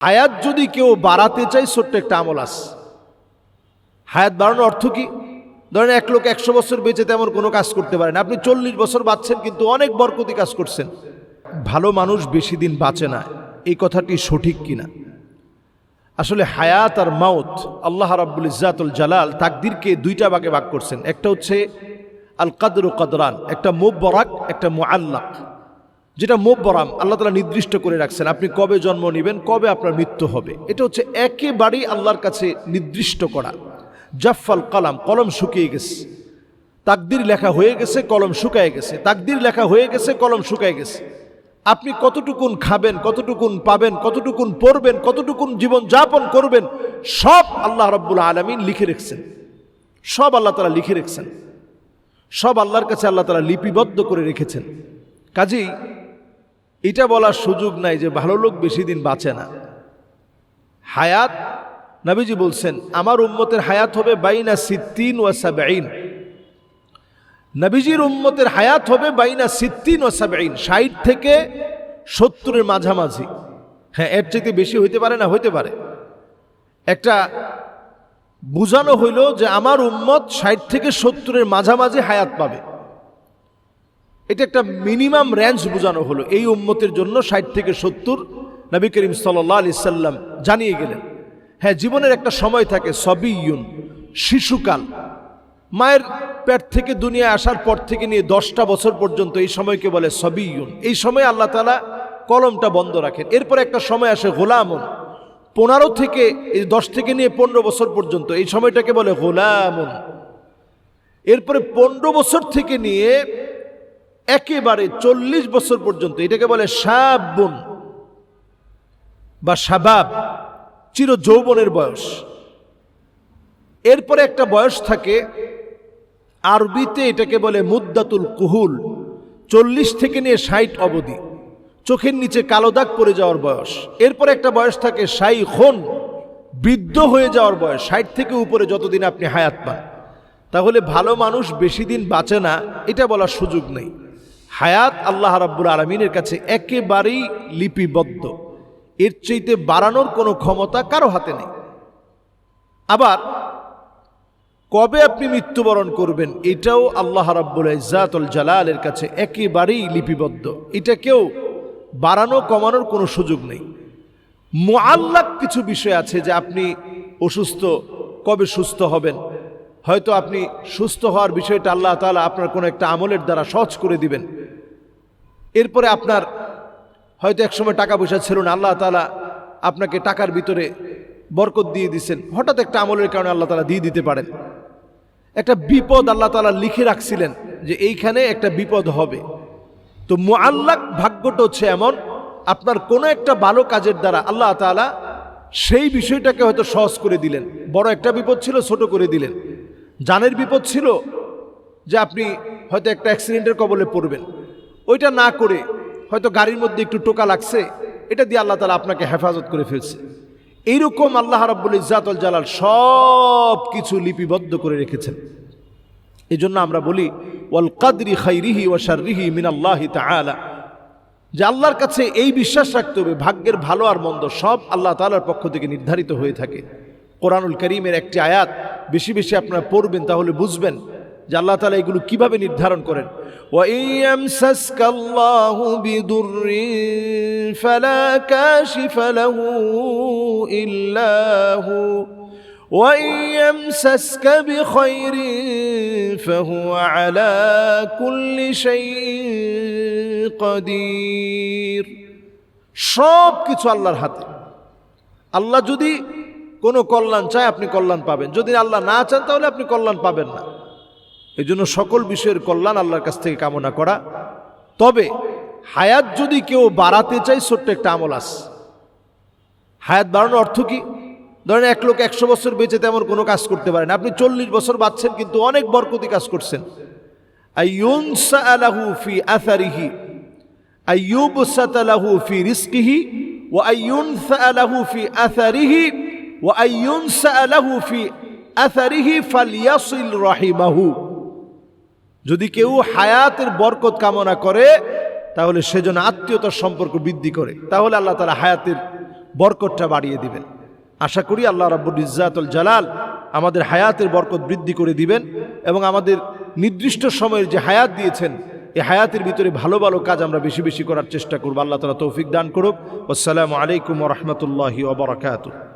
হায়াত যদি কেউ বাড়াতে চায়, ছোট্ট একটা আমল আছে। হায়াত বাড়ানোর অর্থ কি? ধরেন এক লোক 100 বছর বেঁচে তেমন কোনো কাজ করতে পারেন, আপনি 40 বছর বাঁচছেন কিন্তু অনেক বরকতি কাজ করছেন। ভালো মানুষ বেশি দিন বাঁচে না, এই কথাটি সঠিক কিনা? আসলে হায়াত আর মাউত আল্লাহ রাব্বুল ইজ্জাতুল জালাল তাকদীরকে দুইটা ভাগে ভাগ করছেন। একটা হচ্ছে আল কদর ও কদরান, একটা মুবরাক, একটা মুআল্লাক। যেটা মুবরাম আল্লাহ তাআলা নির্দিষ্ট করে রাখছেন, আপনি কবে জন্ম নেবেন, কবে আপনার মৃত্যু হবে, এটা হচ্ছে একেবারেই আল্লাহর কাছে নির্দিষ্ট করা। জাফাল কালাম, কলম শুকিয়ে গেছে, তাকদীর লেখা হয়ে গেছে, কলম শুকায় গেছে, তাকদীর লেখা হয়ে গেছে, কলম শুকায় গেছে। আপনি কতটুকুন খাবেন, কতটুকুন পাবেন, কতটুকুন পড়বেন, কতটুকুন জীবন যাপন করবেন, সব আল্লাহ রাব্বুল আলামিন লিখে রেখেছেন। সব আল্লাহ তাআলা লিখে রেখেছেন, সব আল্লাহর কাছে আল্লাহ তাআলা লিপিবদ্ধ করে রেখেছেন। কাজেই এটা বলার সুযোগ নাই যে ভালো লোক বেশি দিন বাঁচে না। হায়াত, নবীজি বলছেন আমার উম্মতের হায়াত হবে বাইনা 60 ওয়া 70। নবীজির উম্মতের হায়াত হবে বাইনা 60 ওয়া 70, 60 থেকে 70-এর মাঝামাঝি। হ্যাঁ, এর চাইতে বেশি হইতে পারে না, হইতে পারে। একটা বুঝানো হইল যে আমার উম্মত 60 থেকে 70-এর মাঝামাঝি হায়াত পাবে। এটা একটা মিনিমাম রেঞ্জ বোঝানো হলো এই উম্মতের জন্য। 60 থেকে 70 নবী করিম সাল্লাল্লাহু আলাইহি সাল্লাম জানিয়ে গেলেন। হ্যাঁ, জীবনের একটা সময় থাকে, সবিয়ুন, শিশুকাল, মায়ের পেট থেকে দুনিয়ায় আসার পর থেকে নিয়ে 10টা বছর পর্যন্ত, এই সময়কে বলে সবিয়ুন। এই সময় আল্লাহ তাআলা কলমটা বন্ধ রাখেন। এরপর একটা সময় আসে গোলামুন, 15 থেকে 10 থেকে নিয়ে 15 বছর পর্যন্ত, এই সময়টাকে বলে গোলামুন। এরপরে 15 বছর থেকে নিয়ে একেবারে 40 বছর পর্যন্ত, এটাকে বলে শাবুন বা শাবাব, চির যৌবনের বয়স। এরপরে একটা বয়স থাকে, আরবিতে এটাকে বলে মুদ্দাতুল কুহুল, 40 থেকে নিয়ে 60 অবধি, চোখের নিচে কালো দাগ পড়ে যাওয়ার বয়স। এরপরে একটা বয়স থাকে শাইখুন, বৃদ্ধ হয়ে যাওয়ার বয়স, 60 থেকে উপরে যতদিন আপনি হায়াত পান। তাহলে ভালো মানুষ বেশি দিন বাঁচে না, এটা বলার সুযোগ নেই। হায়াত আল্লাহ রাব্বুল আলামিনের কাছে একেবারেই লিপিবদ্ধ, এর চাইতে বাড়ানোর কোনো ক্ষমতা কারো হাতে নেই। আবার কবে আপনি মৃত্যুবরণ করবেন, এটাও আল্লাহ রাব্বুল ইজ্জাতুল জালালের কাছে একেবারেই লিপিবদ্ধ, এটা কেউ বাড়ানো কমানোর কোনো সুযোগ নেই। মুআল্লাক কিছু বিষয় আছে যে আপনি অসুস্থ, কবে সুস্থ হবেন, হয়তো আপনি সুস্থ হওয়ার বিষয়টা আল্লাহ তাআলা আপনার কোনো একটা আমলের দ্বারা সহজ করে দিবেন। এরপরে আপনার হয়তো একসময় টাকা পয়সা ছিল না, আল্লাহ তাআলা আপনাকে টাকার ভিতরে বরকত দিয়ে দিচ্ছেন, হঠাৎ একটা আমলের কারণে আল্লাহ তাআলা দিয়ে দিতে পারেন। একটা বিপদ আল্লাহ তাআলা লিখে রাখছিলেন যে এইখানে একটা বিপদ হবে। তো মুআল্লাক ভাগ্যটা হচ্ছে এমন, আপনার কোনো একটা ভালো কাজের দ্বারা আল্লাহ তাআলা সেই বিষয়টাকে হয়তো সহজ করে দিলেন। বড় একটা বিপদ ছিল, ছোট করে দিলেন। জানের বিপদ ছিল যে আপনি হয়তো একটা অ্যাক্সিডেন্টের কবলে পড়বেন, ওইটা না করে হয়তো গাড়ির মধ্যে একটু টোকা লাগছে, এটা দিয়ে আল্লাহ তাআলা আপনাকে হেফাজত করে ফেলছে। এইরকম আল্লাহ রাব্বুল ইজ্জাতুল জালাল সব কিছু লিপিবদ্ধ করে রেখেছেন। এই জন্য আমরা বলি ওয়াল কদরি খাইরিহি ওয়া শাররিহি মিনাল্লাহি তাআলা, যে আল্লাহর কাছে এই বিশ্বাস রাখতে হবে ভাগ্যের ভালো আর মন্দ সব আল্লাহ তাআলার পক্ষ থেকে নির্ধারিত হয়ে থাকে। কোরআনুল কারীমের একটি আয়াত বেশি বেশি আপনারা পড়বেন, তাহলে বুঝবেন যে আল্লাহ তাআলা এগুলো কিভাবে নির্ধারণ করেন। ওয়া ইয়ামসাসকাল্লাহু বিদুররিন ফালা কাশিফা লাহু ইল্লা হু ওয়া ইয়ামসাসকা বিখাইরিন ফাহুয়া আলা কুল্লি শাইইন কাদির। সব কিছু আল্লাহর হাতে। আল্লাহ যদি কোনো কল্যাণ চায় আপনি কল্যাণ পাবেন, যদি আল্লাহ না চান তাহলে আপনি কল্যাণ পাবেন না। এই জন্য সকল বিষয়ের কল্যাণ আল্লাহর কাছ থেকে কামনা করা। তবে হায়াত যদি কেউ বাড়াতে চায়, ছোট্ট একটা আমল আছে। হায়াত বাড়ানোর অর্থ কি? ধরেন এক লোক 100 বছর বেঁচে তেমন কোনো কাজ করতে পারেন, আপনি 40 বছর বাঁচছেন কিন্তু অনেক বরকতি কাজ করছেন। আইয়ুনসা লাহু ফি আসারিহি আইয়ুবসাতা লাহু ফি রিজকিহি ওয়া আইয়ুনসা লাহু ফি আসারিহি ওয়া আইয়ুনসা লাহু ফি আসারিহি ফালইয়াসিল রাহিমাহু। যদি কেউ হায়াতের বরকত কামনা করে তাহলে সেজন্য আত্মীয়তার সম্পর্ক বৃদ্ধি করে, তাহলে আল্লাহ তাআলা হায়াতের বরকতটা বাড়িয়ে দিবেন। আশা করি আল্লাহ রাব্বুল ইজ্জাতুল জালাল আমাদের হায়াতের বরকত বৃদ্ধি করে দিবেন এবং আমাদের নির্দিষ্ট সময়ের যে হায়াত দিয়েছেন এই হায়াতের ভিতরে ভালো ভালো কাজ আমরা বেশি বেশি করার চেষ্টা করব। আল্লাহ তাআলা তৌফিক দান করুক। আসসালামু আলাইকুম ওয়া রাহমাতুল্লাহি ওয়া বারাকাতুহু।